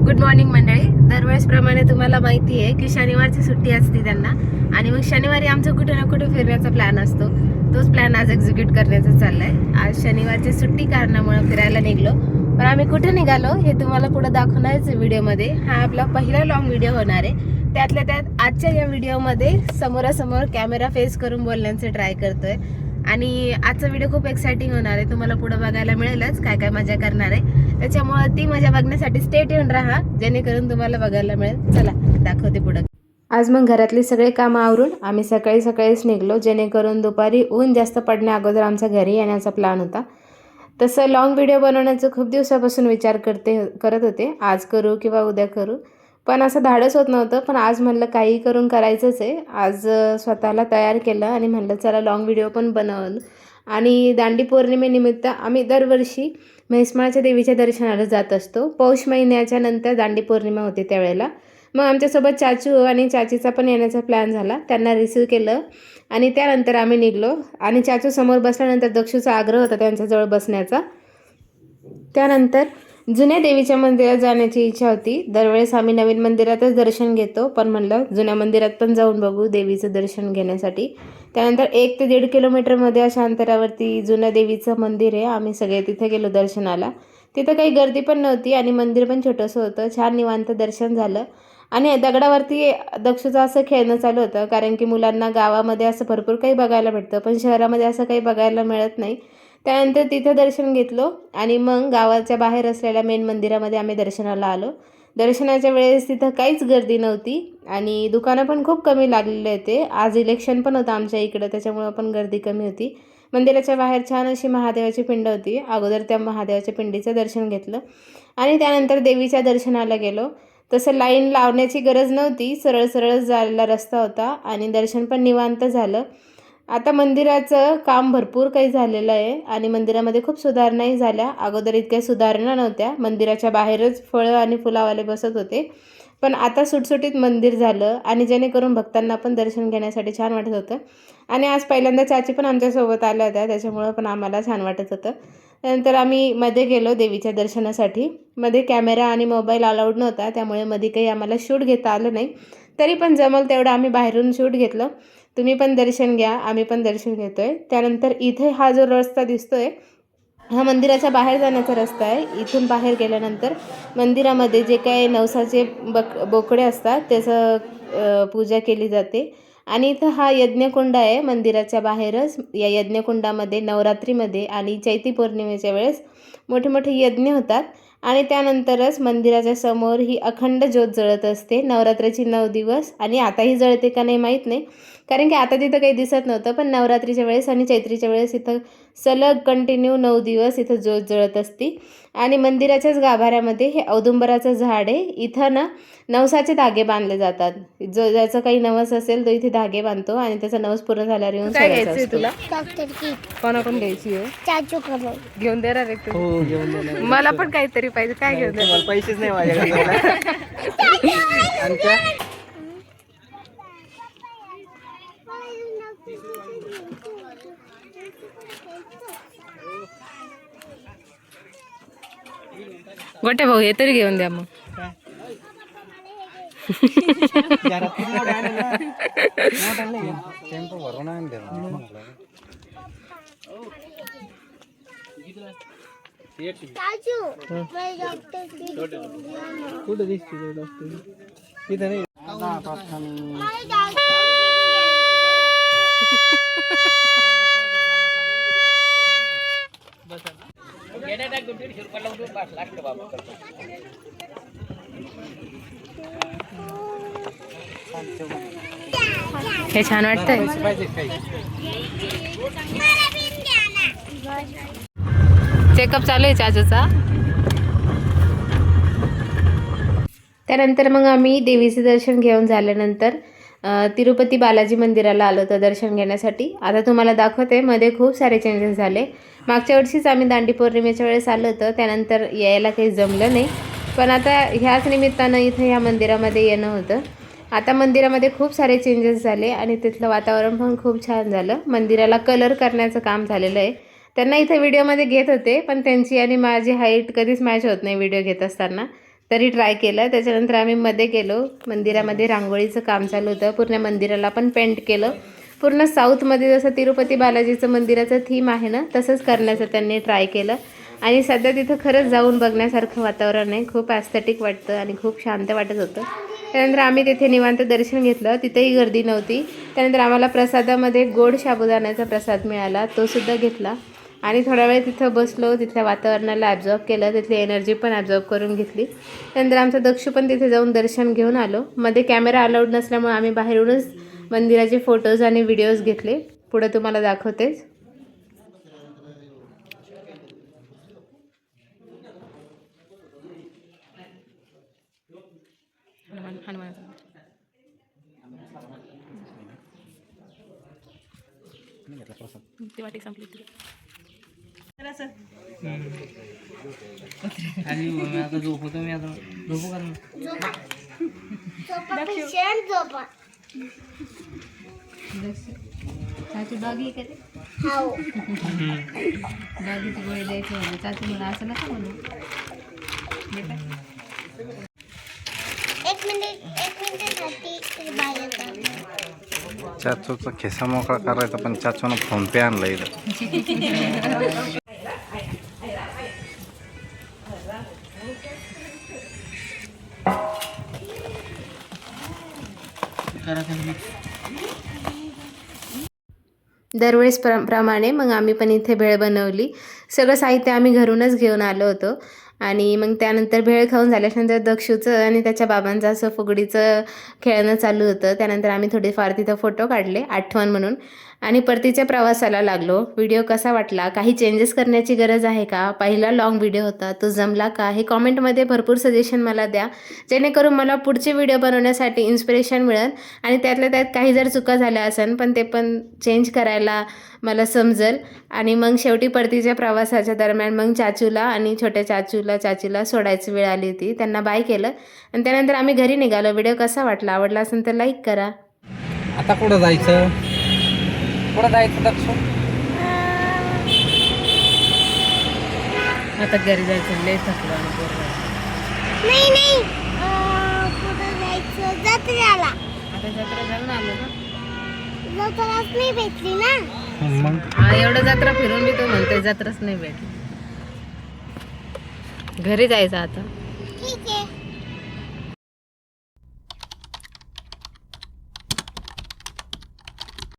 Good morning मंडळी. दरवेळेसप्रमाणे तुम्हाला माहिती आहे की शनिवारची सुट्टी असते त्यांना, आणि मग शनिवारी आमचं कुठे ना कुठे फिरण्याचा प्लॅन असतो. तोच प्लॅन आज एक्झिक्यूट करण्याचा चाललाय. आज शनिवारची सुट्टी कारणामुळे फिरायला निघलो, पण आम्ही कुठे निघालो हे तुम्हाला पुढे दाखवणारच व्हिडिओमध्ये. हा आपला पहिला लॉंग व्हिडिओ होणार आहे. त्यातल्या त्यात आजच्या या व्हिडिओमध्ये समोरासमोर कॅमेरा फेस करून बोलण्याचे ट्राय करतोय, आणि आजचा व्हिडिओ खूप एक्साइटिंग होणार आहे. तुम्हाला पुढे बघायला मिळेलच काय काय मजा करणार आहे. त्याच्यामुळे ती मजा बघण्यासाठी स्टे ट्यून राहा, जेणेकरून तुम्हाला बघायला मिळेल. चला दाखवते पुढे. आज मग घरातली सगळे कामं आवरून आम्ही सकाळीच निघलो, जेणेकरून दुपारी ऊन जास्त पडण्या अगोदर आमच्या घरी येण्याचा प्लॅन होता. तसं लॉंग व्हिडिओ बनवण्याचं खूप दिवसापासून विचार करत होते, आज करू किंवा उद्या करू, पण असं धाडस होत नव्हतं. पण आज म्हणलं काही करून करायचंच आहे. आज स्वतःला तयार केलं आणि म्हणलं चला लॉंग व्हिडिओ पण बनवलं. आणि दांडी पौर्णिमेनिमित्त आम्ही दरवर्षी म्हैसमाळच्या देवीच्या दर्शनाला जात असतो. पौष महिन्याच्या नंतर दांडी पौर्णिमा होते त्यावेळेला. मग आमच्यासोबत चाचू आणि चाचीचा पण येण्याचा प्लॅन झाला. त्यांना रिसीव केलं आणि त्यानंतर आम्ही निघलो. आणि चाचू समोर बसल्यानंतर दक्षूचा आग्रह होता त्यांच्याजवळ बसण्याचा. त्यानंतर जुन्या देवीच्या मंदिरात जाण्याची इच्छा होती. दरवेळेस आम्ही नवीन मंदिरातच दर्शन घेतो, पण म्हणलं जुन्या मंदिरात पण जाऊन बघू देवीचं दर्शन घेण्यासाठी. त्यानंतर 1 ते 1.5 किलोमीटरमध्ये अशा अंतरावरती जुन्या देवीचं मंदिर आहे. आम्ही सगळे तिथे गेलो दर्शनाला. तिथं काही गर्दी पण नव्हती आणि मंदिर पण छोटंसं होतं. छान निवांत दर्शन झालं. आणि दगडावरती दक्षूचं असं खेळणं चालू होतं, कारण की मुलांना गावामध्ये असं भरपूर काही बघायला भेटतं, पण शहरामध्ये असं काही बघायला मिळत नाही. त्यानंतर तिथं दर्शन घेतलो आणि मग गावाच्या बाहेर असलेल्या मेन मंदिरामध्ये आम्ही दर्शनाला आलो. दर्शनाच्या वेळेस तिथं काहीच गर्दी नव्हती आणि दुकानं पण खूप कमी लागलेले होते. आज इलेक्शन पण होतं आमच्या इकडं, त्याच्यामुळं पण गर्दी कमी होती. मंदिराच्या बाहेर छान अशी महादेवाची पिंड होती. अगोदर त्या महादेवाच्या पिंडीचं दर्शन घेतलं आणि त्यानंतर देवीच्या दर्शनाला गेलो. तसं लाईन लावण्याची गरज नव्हती, सरळ सरळ जायला रस्ता होता आणि दर्शन पण निवांत झालं. आता मंदिराचं काम भरपूर काही झालेलं आहे आणि मंदिरामध्ये खूप सुधारणाही झाल्या. अगोदर इतक्या सुधारणा नव्हत्या. मंदिराच्या बाहेरच फळं आणि फुलावाले बसत होते, पण आता सुटसुटीत मंदिर झालं आणि जेणेकरून भक्तांना पण दर्शन घेण्यासाठी छान वाटत होतं. आणि आज पहिल्यांदा चाची पण आमच्यासोबत आल्या होत्या, त्याच्यामुळं पण आम्हाला छान वाटत होतं. त्यानंतर आम्ही मध्ये गेलो देवीच्या दर्शनासाठी. मध्ये कॅमेरा आणि मोबाईल अलाउड नव्हता, त्यामुळे मध्ये काही आम्हाला शूट घेता आलं नाही. तरी पण जमल तेवढं आम्ही बाहेरून शूट घेतलं. तुम्ही पण दर्शन घ्या, आम्ही पण दर्शन घेतोय. त्यानंतर इथे हा जो रस्ता दिसतोय, हा मंदिराच्या बाहेर जाण्याचा रस्ता आहे. इथून बाहेर गेल्यानंतर मंदिरामध्ये जे काही नवसाचे बोकडे असतात त्याचं पूजा केली जाते. आणि इथं हा यज्ञकुंड आहे मंदिराच्या बाहेरच. या यज्ञकुंडामध्ये नवरात्रीमध्ये आणि चैती पौर्णिमेच्या वेळेस मोठे मोठे यज्ञ होतात. आणि त्यानंतरच मंदिराच्या समोर ही अखंड ज्योत जळत असते नवरात्रीची 9 दिवस. आणि आताही जळते का नाही माहीत नाही, कारण की आता तिथं काही दिसत नव्हतं, पण नवरात्रीच्या वेळेस आणि चैत्रीच्या वेळेस इथं सलग कंटिन्यू 9 दिवस इथं ज्योत जळत असते. आणि मंदिराच्याच गाभाऱ्यामध्ये हे औदुंबराचं झाड आहे. इथं ना नवसाचे धागे बांधले जातात. जो ज्याचं काही नवस असेल तो इथे धागे बांधतो आणि त्याचा नवस पूर्ण झाल्यावर येऊन सोडायचा असतो. तुला कोणाकडून घ्यायची आहे? घेऊन देणार आहे तू? हो, घेऊन देणार. मला पण काहीतरी पाहिजे. काय घेऊन देणार? पैसेच नाही माझ्याकडे. गोटे भाऊ हे तरी घेऊन द्या मग. कुठं दिसते तिथं नाही. हे छान वाटतंय. चेकअप चालू आहे चाचूचा. त्यानंतर मग आम्ही देवीचे दर्शन घेऊन झाल्यानंतर तिरुपती बालाजी मंदिराला आलो होतं दर्शन घेण्यासाठी. आता तुम्हाला दाखवते, मध्ये खूप सारे चेंजेस झाले. मागच्या वर्षीच आम्ही दांडी पौर्णिमेच्या वेळेस आलो होतं, त्यानंतर यायला काही जमलं नाही, पण आता ह्याच निमित्तानं इथं ह्या मंदिरामध्ये येणं होतं. आता मंदिरामध्ये खूप सारे चेंजेस झाले आणि तिथलं वातावरण पण खूप छान झालं. मंदिराला कलर करण्याचं काम झालेलं आहे. त्यांना इथे व्हिडिओमध्ये घेत होते, पण त्यांची आणि माझी हाईट कधीच मॅच होत नाही व्हिडिओ घेत असताना, तरी ट्राय केलं. त्याच्यानंतर आम्ही मध्ये गेलो. मंदिरामध्ये रांगोळीचं काम चालू होतं. पूर्ण मंदिराला पण पेंट केलं. पूर्ण साऊथमध्ये जसं तिरुपती बालाजीचं मंदिराचं थीम आहे ना, तसंच करण्याचं त्यांनी ट्राय केलं. आणि सध्या तिथं खरंच जाऊन बघण्यासारखं वातावरण आहे. खूप ॲस्थेटिक वाटतं आणि खूप शांत वाटत होतं. त्यानंतर आम्ही तिथे निवांत दर्शन घेतलं. तिथेही गर्दी नव्हती. त्यानंतर आम्हाला प्रसादामध्ये गोड साबुदाण्याचा प्रसाद मिळाला, तो सुद्धा घेतला. आणि थोडा वेळ तिथं बसलो. तिथल्या वातावरणाला ॲब्झॉर्ब केलं. तिथली एनर्जी पण ॲब्झॉर्ब करून घेतली. त्यानंतर आमचा दक्षू पण तिथे जाऊन दर्शन घेऊन आलो. मध्ये कॅमेरा अलाउड नसल्यामुळे आम्ही बाहेरूनच मंदिराचे फोटोज आणि व्हिडिओज घेतले. पुढे तुम्हाला दाखवतेच. ती वाटी संपली. आता झोपतो मी. आता झोपू का? डॉगी का ते? डॉगीची गोळी द्यायची म्हणजे चाचू मला असं नका म्हणू. चाचूचा खिसा मोकळा करायचा, पण चाचूनं फोन पे आणला इथं. दरवेळेस प्रमाणे मग आम्ही पण इथे भेळ बनवली. सगळं साहित्य आम्ही घरूनच घेऊन आलो होतो. आणि मग त्यानंतर भेळ खाऊन झाल्यानंतर दक्षूचं आणि त्याच्या बाबांचं असं फुगडीचं खेळणं चालू होतं. त्यानंतर आम्ही थोडेफार तिथं फोटो काढले आठवण म्हणून आणि परतीच्या प्रवासाला लागलो. व्हिडिओ कसा वाटला, काही चेंजेस करण्याची गरज आहे का, पहिला लॉंग व्हिडिओ होता तो जमला का, हे कॉमेंटमध्ये भरपूर सजेशन मला द्या, जेणेकरून मला पुढचे व्हिडिओ बनवण्यासाठी इन्स्पिरेशन मिळेल. आणि त्यातल्या त्यात काही जर चुका झाल्या असेल पण ते पण चेंज करायला मला समजेल. आणि मग शेवटी परतीच्या प्रवासाच्या दरम्यान मग चाचूला आणि छोट्या चाचीला सोडायची वेळ आली होती. त्यांना बाय केलं आणि त्यानंतर आम्ही घरी निघालो. व्हिडिओ कसा वाटला, आवडला असेल तर लाईक करा. आता कुठं जायचं? कुठं जायचं दक्षू? आता घरी जायचं, लय थकलो आणि बोर झालं. नाही कुठं जायचं? जत्रेला. आता जत्रा जाऊन आलो ना. जत्राच नाही भेटली ना. मग एवढं जत्रा फिरून मी तो म्हणतोय जत्राच नाही भेटली. घरी जायचं आता. ठीक आहे.